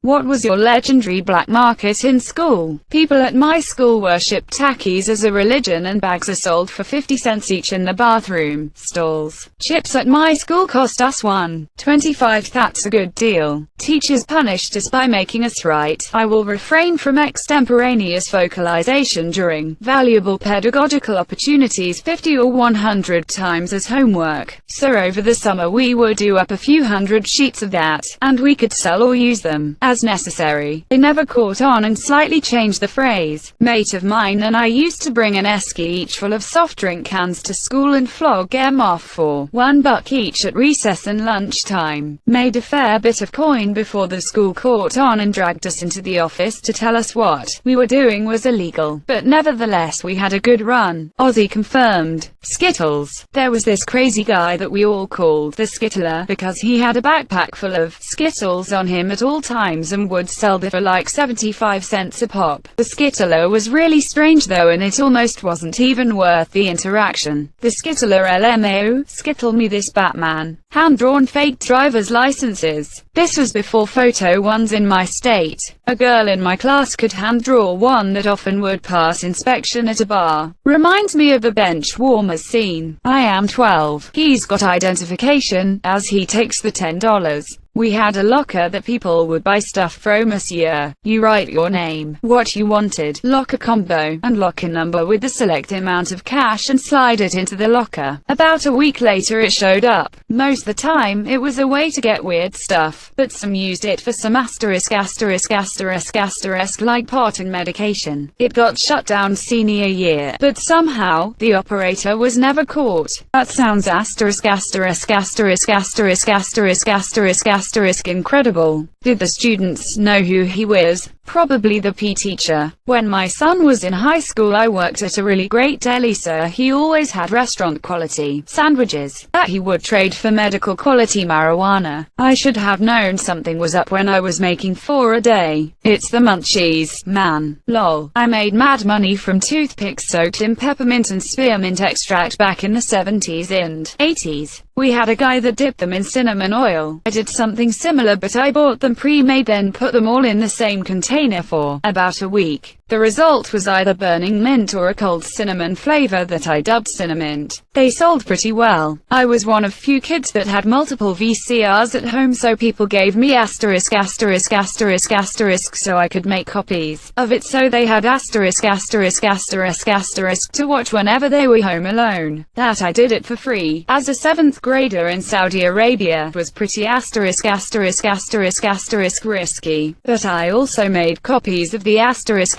What was your legendary black market in school? People at my school worshipped Takis as a religion, and bags are sold for 50 cents each in the bathroom stalls. Chips at my school cost us $1.25. That's a good deal. Teachers punished us by making us write. I will refrain from extemporaneous vocalization during valuable pedagogical opportunities 50 or 100 times as homework. So over the summer we would do up a few hundred sheets of that, and we could sell or use them as necessary. They never caught on and slightly changed the phrase. Mate of mine and I used to bring an esky each full of soft drink cans to school and flog them off for $1 each at recess and lunchtime. Made a fair bit of coin before the school caught on and dragged us into the office to tell us what we were doing was illegal. But nevertheless we had a good run. Ozzy confirmed. Skittles. There was this crazy guy that we all called the Skittler because he had a backpack full of Skittles on him at all times and would sell them for like 75 cents a pop. The Skittler was really strange though, and it almost wasn't even worth the interaction. The Skittler LMAO, skittle me this Batman. Hand-drawn fake driver's licenses. This was before photo ones in my state. A girl in my class could hand-draw one that often would pass inspection at a bar. Reminds me of the bench warmers scene. I am 12. He's got identification, as he takes the $10. We had a locker that people would buy stuff from us. You write your name, what you wanted, locker combo, and locker number with the select amount of cash and slide it into the locker. About a week later it showed up. Most of the time it was a way to get weird stuff, but some used it for some asterisk like pot and medication. It got shut down senior year, but somehow the operator was never caught. That sounds incredible. Did the students know who he was? Probably the PE teacher. When my son was in high school I worked at a really great deli, sir. He always had restaurant quality sandwiches that he would trade for medical quality marijuana. I should have known something was up when I was making 4 a day. It's the munchies, man. Lol. I made mad money from toothpicks soaked in peppermint and spearmint extract back in the 70s and 80s. We had a guy that dipped them in cinnamon oil. I did something similar, but I bought them pre-made, then put them all in the same container for about a week. The result was either burning mint or a cold cinnamon flavor that I dubbed cinnamint. They sold pretty well. I was one of few kids that had multiple VCRs at home, so people gave me asterisk so I could make copies of it, so they had asterisk to watch whenever they were home alone. That I did it for free. As a 7th grader in Saudi Arabia, was pretty risky. But I also made copies of the asterisk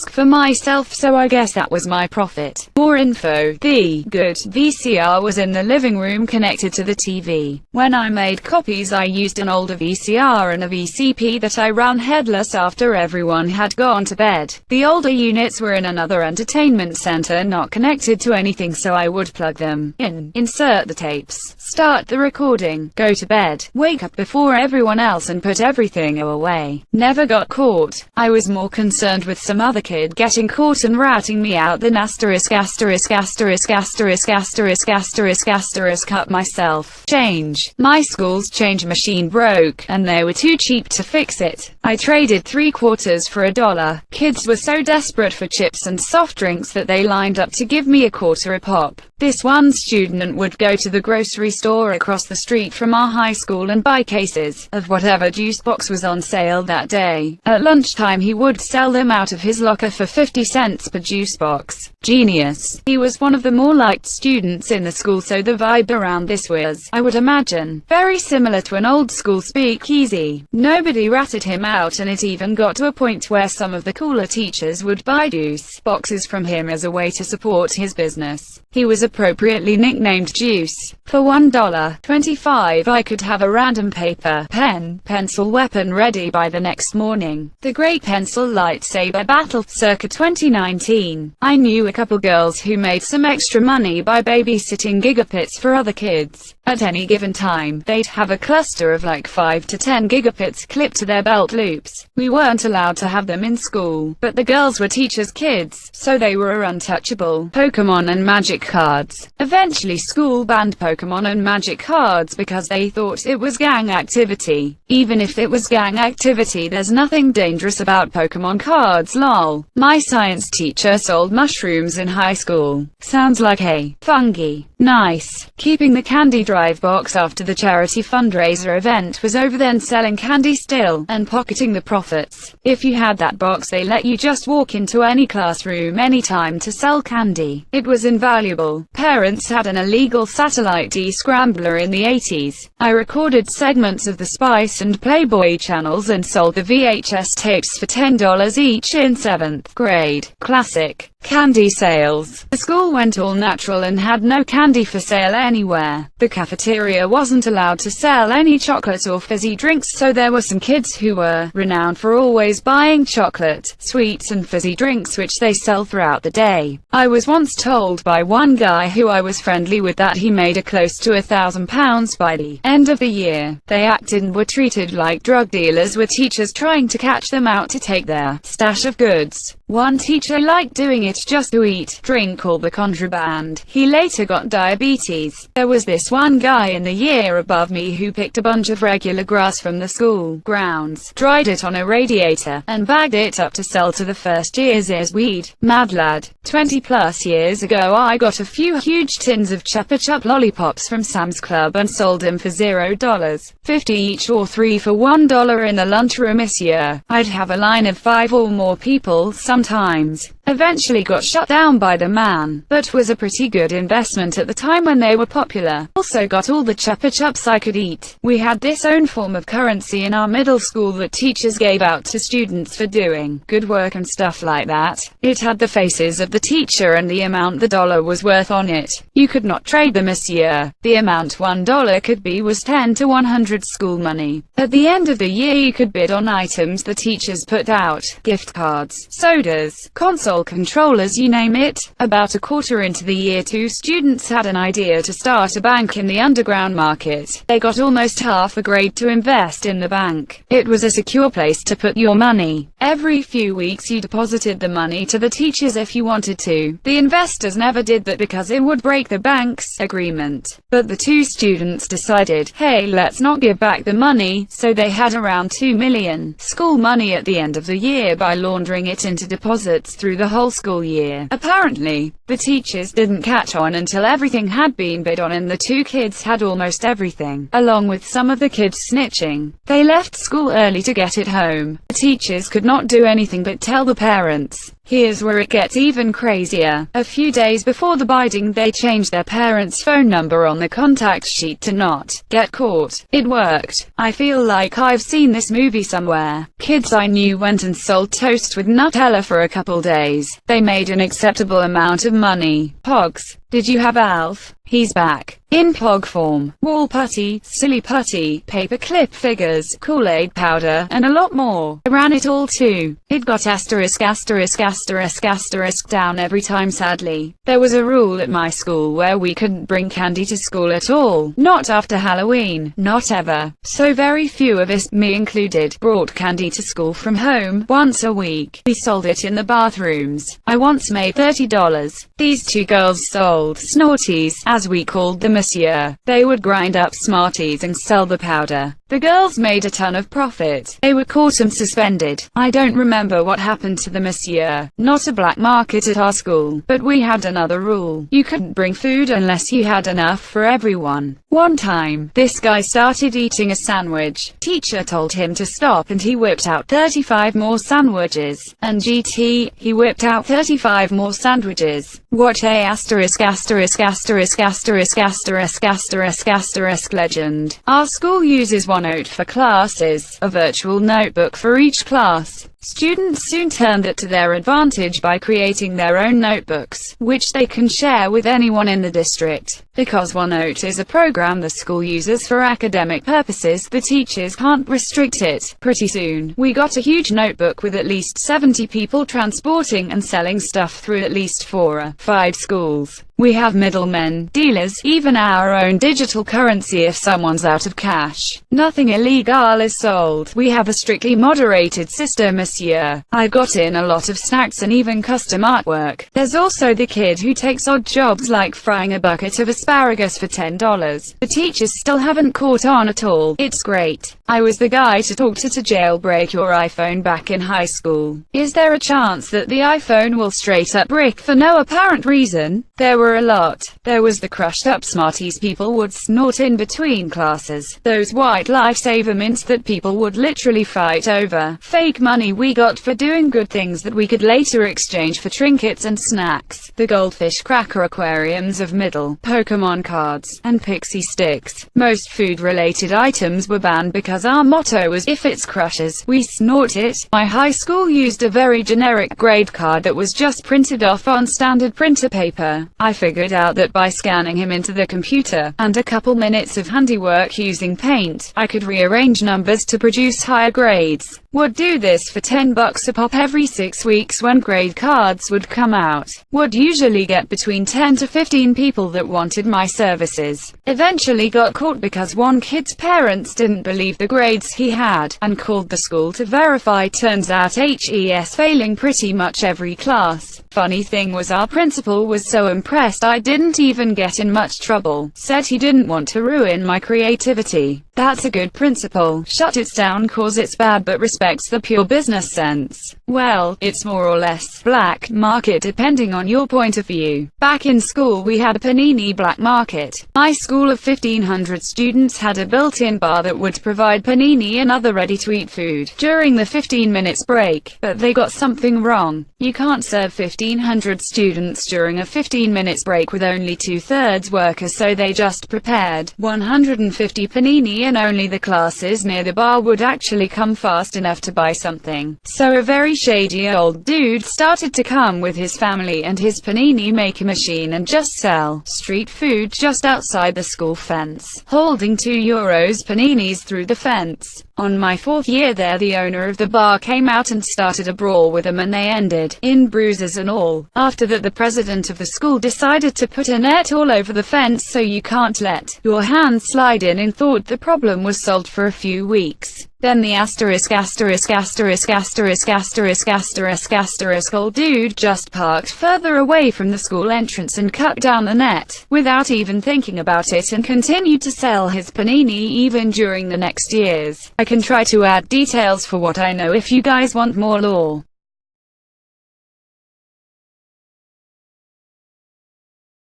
for myself, so I guess that was my profit. More info. The good VCR was in the living room connected to the TV. When I made copies I used an older VCR and a VCP that I ran headless after everyone had gone to bed. The older units were in another entertainment center not connected to anything, so I would plug them in, insert the tapes, start the recording, go to bed, wake up before everyone else and put everything away. Never got caught. I was more concerned with some other kid getting caught and ratting me out than cut myself. Change. My school's change machine broke, and they were too cheap to fix it. I traded 3/4 for $1. Kids were so desperate for chips and soft drinks that they lined up to give me $1 a pop. This one student would go to the grocery store across the street from our high school and buy cases of whatever juice box was on sale that day. At lunchtime he would sell them out of his locker for 50 cents per juice box. Genius. He was one of the more liked students in the school, so the vibe around this was, I would imagine, very similar to an old school speakeasy. Nobody ratted him out, and it even got to a point where some of the cooler teachers would buy juice boxes from him as a way to support his business. He was appropriately nicknamed Juice. For $1.25 I could have a random paper, pen, pencil weapon ready by the next morning. The great pen pencil lightsaber battle, circa 2019. I knew a couple girls who made some extra money by babysitting gigapits for other kids. At any given time, they'd have a cluster of like 5 to 10 gigapits clipped to their belt loops. We weren't allowed to have them in school, but the girls were teachers' kids, so they were untouchable. Pokemon and Magic cards. Eventually school banned Pokemon and Magic cards because they thought it was gang activity. Even if it was gang activity, there's nothing dangerous about Pokemon cards, lol. My science teacher sold mushrooms in high school. Sounds like a fungi. Nice. Keeping the candy drive box after the charity fundraiser event was over, then selling candy still, and pocketing the profits. If you had that box, they let you just walk into any classroom anytime to sell candy. It was invaluable. Parents had an illegal satellite de-scrambler in the 80s. I recorded segments of the Spice and Playboy channels and sold the VHS tapes for $10 each in 7th grade. Classic. Candy sales. The school went all natural and had no candy for sale anywhere. The cafeteria wasn't allowed to sell any chocolate or fizzy drinks, so there were some kids who were renowned for always buying chocolate, sweets and fizzy drinks which they sell throughout the day. I was once told by one guy who I was friendly with that he made a close to £1,000 by the end of the year. They acted and were treated like drug dealers, with teachers trying to catch them out to take their stash of goods. One teacher liked doing it just to eat, drink all the contraband. He later got diabetes. There was this one guy in the year above me who picked a bunch of regular grass from the school grounds, dried it on a radiator, and bagged it up to sell to the first years as weed. Mad lad. 20 plus years ago I got a few huge tins of Chupa Chup lollipops from Sam's Club and sold them for $0.50 each, or 3 for $1 in the lunchroom this year. I'd have a line of 5 or more people sometimes. Eventually got shut down by the man, but was a pretty good investment at the time when they were popular. Also got all the Chupa Chups I could eat. We had this own form of currency in our middle school that teachers gave out to students for doing good work and stuff like that. It had the faces of the teacher and the amount the dollar was worth on it. You could not trade them this year. The amount $1 could be was 10 to 100 school money. At the end of the year you could bid on items the teachers put out. Gift cards, sodas, console controllers, you name it. About a quarter into the year, 2 students had an idea to start a bank in the underground market. They got almost half a grade to invest in the bank. It was a secure place to put your money. Every few weeks you deposited the money to the teachers if you wanted to. The investors never did that because it would break the bank's agreement. But the 2 students decided, hey, let's not give back the money, so they had around $2 million school money at the end of the year by laundering it into deposits through the whole school year. Apparently, the teachers didn't catch on until everything had been bid on and the 2 kids had almost everything, along with some of the kids snitching. They left school early to get it home. The teachers could not do anything but tell the parents. Here's where it gets even crazier. A few days before the bidding, they changed their parents' phone number on the contact sheet to not get caught. It worked. I feel like I've seen this movie somewhere. Kids I knew went and sold toast with Nutella for a couple days. They made an acceptable amount of money. Pogs. Did you have Alf? He's back. In Pog form. Wall putty, silly putty, paper clip figures, Kool-Aid powder, and a lot more. I ran it all too. It got asterisk asterisk asterisk asterisk down every time, sadly. There was a rule at my school where we couldn't bring candy to school at all. Not after Halloween. Not ever. So very few of us, me included, brought candy to school from home. Once a week. We sold it in the bathrooms. I once made $30. These 2 girls sold Snorties, as we called them this year. They would grind up Smarties and sell the powder. The girls made a ton of profit. They were caught and suspended. I don't remember what happened to them this year. Not a black market at our school, but we had another rule. You couldn't bring food unless you had enough for everyone. One time, this guy started eating a sandwich. Teacher told him to stop and he whipped out 35 more sandwiches. And he whipped out 35 more sandwiches. What a asterisk asterisk asterisk asterisk asterisk asterisk asterisk legend. Our school uses OneNote for classes, a virtual notebook for each class. Students soon turned it to their advantage by creating their own notebooks, which they can share with anyone in the district. Because OneNote is a program the school uses for academic purposes, the teachers can't restrict it. Pretty soon, we got a huge notebook with at least 70 people transporting and selling stuff through at least 4 or 5 schools. We have middlemen, dealers, even our own digital currency if someone's out of cash. Nothing illegal is sold. We have a strictly moderated system, monsieur. I got in a lot of snacks and even custom artwork. There's also the kid who takes odd jobs like frying a bucket of asparagus for $10. The teachers still haven't caught on at all. It's great. I was the guy to talk to jailbreak your iPhone back in high school. Is there a chance that the iPhone will straight up brick for no apparent reason? There were a lot. There was the crushed up Smarties people would snort in between classes. Those white lifesaver mints that people would literally fight over. Fake money we got for doing good things that we could later exchange for trinkets and snacks. The goldfish cracker aquariums of middle, Pokemon cards, and pixie sticks. Most food-related items were banned because our motto was, if it's crushes, we snort it. My high school used a very generic grade card that was just printed off on standard printer paper. I figured out that by scanning him into the computer, and a couple minutes of handiwork using paint, I could rearrange numbers to produce higher grades. Would do this for $10 a pop every 6 weeks when grade cards would come out. Would usually get between 10 to 15 people that wanted my services. Eventually got caught because one kid's parents didn't believe the grades he had, and called the school to verify. Turns out HES failing pretty much every class. Funny thing was our principal was so impressed I didn't even get in much trouble. Said he didn't want to ruin my creativity. That's a good principal. Shut it down cause it's bad but respects the pure business sense. Well, it's more or less black market depending on your point of view. Back in school we had a panini black market. My school of 1,500 students had a built-in bar that would provide panini and other ready-to-eat food during the 15 minutes break. But they got something wrong. You can't serve 1,500 students during a 15 minutes break with only 2/3 workers, so they just prepared 150 panini and only the classes near the bar would actually come fast enough to buy something. So a very shady old dude started to come with his family and his panini maker machine and just sell street food just outside the school fence, holding €2 paninis through the fence. On my 4th year there, the owner of the bar came out and started a brawl with them and they ended in bruises and all. After that the president of the school decided to put a net all over the fence so you can't let your hand slide in and thought the problem was solved for a few weeks. Then the old dude just parked further away from the school entrance and cut down the net, without even thinking about it, and continued to sell his panini even during the next years. I can try to add details for what I know if you guys want more lore.